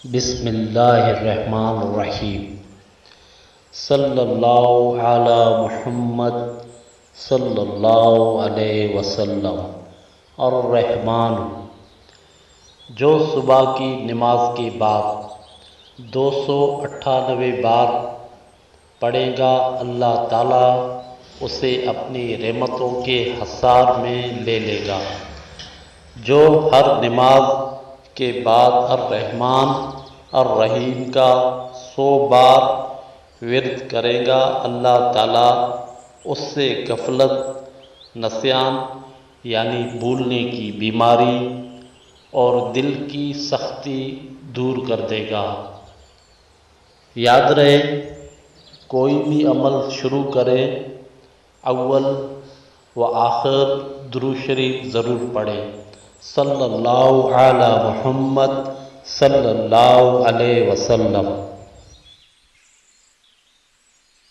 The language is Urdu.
بسم اللہ الرحمن الرحیم صلی اللہ علی محمد صلی اللہ علیہ وسلم۔ الرحمن، جو صبح کی نماز کے بعد 298 بار پڑھے گا، اللہ تعالیٰ اسے اپنی رحمتوں کے حصار میں لے لے گا۔ جو ہر نماز کے بعد الرحمن الرحیم کا 100 بار ورد کرے گا، اللہ تعالیٰ اس سے غفلت، نسیان یعنی بھولنے کی بیماری اور دل کی سختی دور کر دے گا۔ یاد رہے، کوئی بھی عمل شروع کرے، اول و آخر درود شریف ضرور پڑھے۔ صلی اللہ علی محمد صلی اللہ علیہ وسلم۔